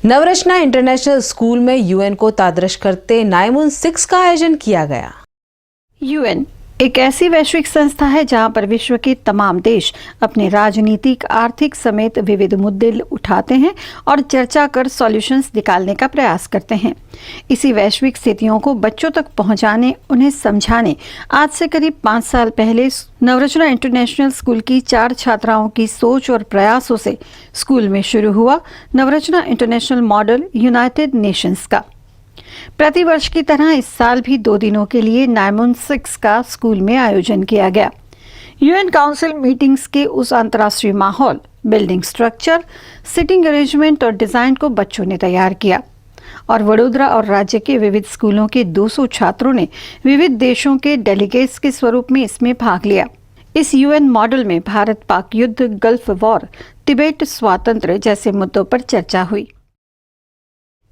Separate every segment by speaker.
Speaker 1: Navrachna international school में UN को तादरश करते 9/6 का आयोजन किया गया।
Speaker 2: यूएन एक ऐसी वैश्विक संस्था है जहां पर विश्व के तमाम देश अपने राजनीतिक, आर्थिक समेत विविध मुद्दे उठाते हैं और चर्चा कर सॉल्यूशंस निकालने का प्रयास करते हैं। इसी वैश्विक स्थितियों को बच्चों तक पहुंचाने, उन्हें समझाने आज से करीब 5 साल पहले नवरचना इंटरनेशनल स्कूल की 4 छात्राओं की सोच और प्रयासों से स्कूल में शुरू हुआ Navrachna international model United Nations का। प्रतिवर्ष की तरह इस साल भी 2 दिनों के लिए 9/6 का स्कूल में आयोजन किया गया। यूएन काउंसिल मीटिंग्स के उस अंतर्राष्ट्रीय माहौल, बिल्डिंग स्ट्रक्चर, सिटिंग अरेंजमेंट और डिजाइन को बच्चों ने तैयार किया और वडोदरा और राज्य के विविध स्कूलों के 200 छात्रों ने विविध देशों के डेलीगेट्स के स्वरूप में इसमें भाग लिया। इस यूएन मॉडल में भारत पाक युद्ध, गल्फ वॉर, तिबेट स्वातंत्र्य जैसे मुद्दों पर चर्चा हुई।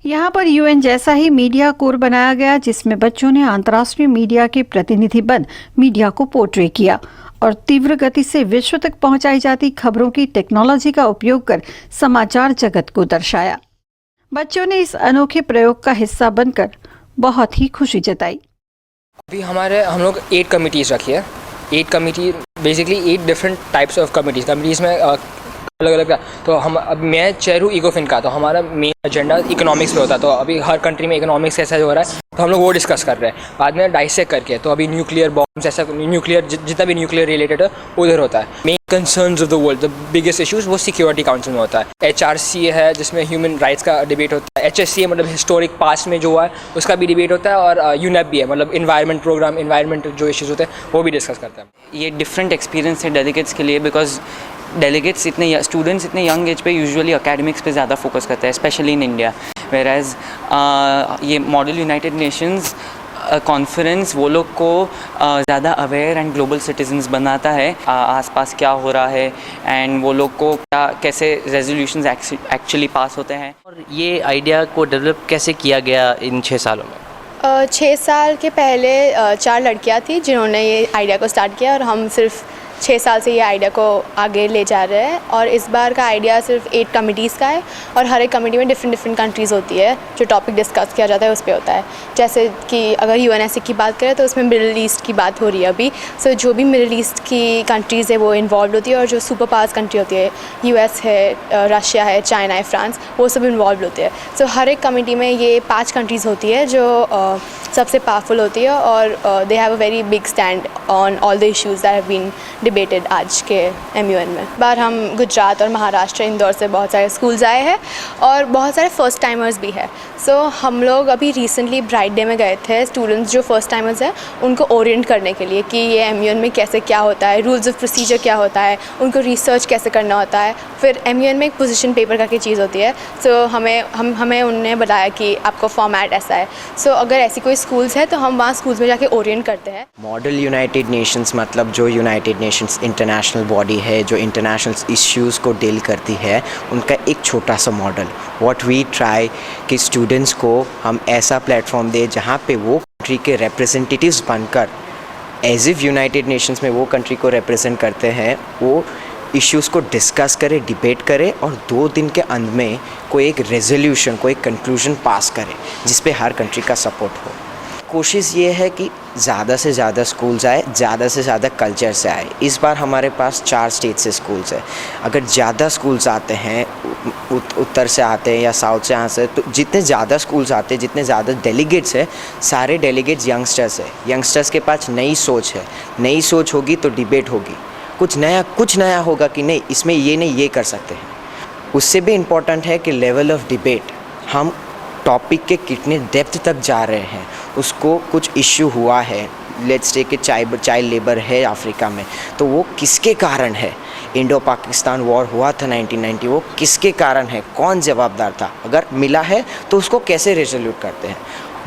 Speaker 2: यहाँ पर यूएन जैसा ही मीडिया कोर बनाया गया, जिसमें बच्चों ने अंतर्राष्ट्रीय मीडिया के प्रतिनिधि बन मीडिया को पोर्ट्रे किया और तीव्र गति से विश्व तक पहुंचाई जाती खबरों की टेक्नोलॉजी का उपयोग कर समाचार जगत को दर्शाया। बच्चों ने इस अनोखे प्रयोग का हिस्सा बनकर बहुत ही खुशी जताई।
Speaker 3: अभी हम लोग 8 कमिटीज़ रखी है। 8 committee basically 8 different types of committees में अलग अलग। तो अब मैं चेयर हूँ इकोफिन का, तो हमारा मेन एजेंडा इकोनॉमिक्स पे होता है। तो अभी हर कंट्री में इकोनॉमिक्स कैसा हो रहा है, तो हम लोग वो डिस्कस कर रहे हैं। बाद में डाइसेक्ट करके, तो अभी न्यूक्लियर बॉम्ब्स, ऐसा न्यूक्लियर जितना भी न्यूक्लियर रिलेटेड है उधर होता है। Main concerns of the world, the biggest issues वो सिक्योरिटी काउंसिल में होता है। HRC है जिसमें ह्यूमन राइट्स का डिबेट होता है। HSC मतलब हिस्टोरिक पास्ट में जो हुआ है उसका भी डिबेट होता है। और UNEP भी है, मतलब इन्वायरमेंट प्रोग्राम, इन्वायरमेंट जो इश्यूज़ होते हैं वो भी डिस्कस करते हैं।
Speaker 4: ये डिफरेंट एक्सपीरियंस है डेलीगेट्स के लिए, बिकॉज डेलीगेट्स स्टूडेंट्स इतने यंग एज पे यूजुअली एकेडमिक्स पे ज़्यादा फोकस करते हैं, specially in India. Whereas ये मॉडल यूनाइटेड नेशंस कॉन्फ्रेंस वो लोग को ज़्यादा अवेयर एंड ग्लोबल सिटीजन्स बनाता है, आसपास क्या हो रहा है एंड वो लोग को कैसे रेजोल्यूशंस एक्चुअली पास होते हैं।
Speaker 5: और ये आइडिया को डेवलप कैसे किया गया इन 6 सालों में?
Speaker 6: 6 साल के पहले 4 लड़कियां थी जिन्होंने ये आइडिया को स्टार्ट किया और हम सिर्फ 6 साल से ये आइडिया को आगे ले जा रहे हैं। और इस बार का आइडिया सिर्फ 8 कमिटीज़ का है और हर एक कमिटी में डिफरेंट कंट्रीज़ होती है। जो टॉपिक डिस्कस किया जाता है उस पर होता है। जैसे कि अगर UNSC की बात करें तो उसमें मिडिल ईस्ट की बात हो रही है अभी। सो जो भी मिडिल ईस्ट की कंट्रीज़ है वो इन्वॉल्व होती है, और जो सुपर पावर्स कंट्री होती है, US है, रशिया है, चाइना है, फ्रांस, वो सब इन्वॉल्व होते हैं। सो हर एक कमिटी में ये 5 कंट्रीज़ होती है जो सबसे पावरफुल होती है और they have a very big stand on all the issues that have been debated आज के MUN में। बार हम गुजरात और महाराष्ट्र, इंदौर से बहुत सारे स्कूल्स आए हैं और बहुत सारे फर्स्ट टाइमर्स भी है। सो हम लोग अभी रिसेंटली ब्राइट डे में गए थे, स्टूडेंट्स जो फर्स्ट टाइमर्स हैं उनको ओरिएंट करने के लिए कि ये MUN में कैसे क्या होता है, रूल्स ऑफ प्रोसीजर क्या होता है, उनको रिसर्च कैसे करना होता है। फिर MUN में एक पोजीशन पेपर करके चीज़ होती है। सो हमें उन्होंने बताया कि आपका फॉर्मेट ऐसा है। सो अगर ऐसी कोई स्कूल्स है तो हम वहाँ स्कूल्स में जाके ओरिएंट करते हैं।
Speaker 7: मॉडल यूनाइटेड नेशंस मतलब जो यूनाइटेड नेशंस इंटरनेशनल बॉडी है जो इंटरनेशनल इश्यूज़ को डील करती है, उनका एक छोटा सा मॉडल। व्हाट वी ट्राई कि स्टूडेंट्स को हम ऐसा प्लेटफॉर्म दे जहाँ पे वो कंट्री के रिप्रेजेंटेटिव्स बनकर एज इफ यूनाइटेड नेशंस में वो कंट्री को रिप्रेजेंट करते हैं, वो इश्यूज़ को डिस्कस करे, डिबेट करे और 2 दिन के अंत में कोई एक रेजोल्यूशन, कोई कंक्लूजन पास करे जिस पे हर कंट्री का सपोर्ट हो। कोशिश ये है कि ज़्यादा से ज़्यादा स्कूल्स आए, ज़्यादा से ज़्यादा कल्चर से आए। इस बार हमारे पास 4 स्टेट से स्कूल्स है। अगर ज़्यादा स्कूल्स आते हैं, उत्तर से आते हैं या साउथ से यहाँ से, तो जितने ज़्यादा स्कूल्स आते हैं, जितने ज़्यादा डेलीगेट्स है, सारे डेलीगेट्स यंगस्टर्स है। यंगस्टर्स के पास नई सोच है। नई सोच होगी तो डिबेट होगी, कुछ नया होगा कि नहीं इसमें ये नहीं ये कर सकते हैं। उससे भी इम्पॉर्टेंट है कि लेवल ऑफ डिबेट, हम टॉपिक के कितने डेप्थ तक जा रहे हैं। उसको कुछ इश्यू हुआ है, लेट्स टेक चाइल्ड लेबर है अफ्रीका में, तो वो किसके कारण है। इंडो पाकिस्तान वॉर हुआ था 1990, वो किसके कारण है, कौन जवाबदार था, अगर मिला है तो उसको कैसे रेजोल्यूट करते हैं।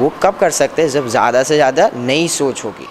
Speaker 7: वो कब कर सकते हैं, जब ज़्यादा से ज़्यादा नई सोच होगी।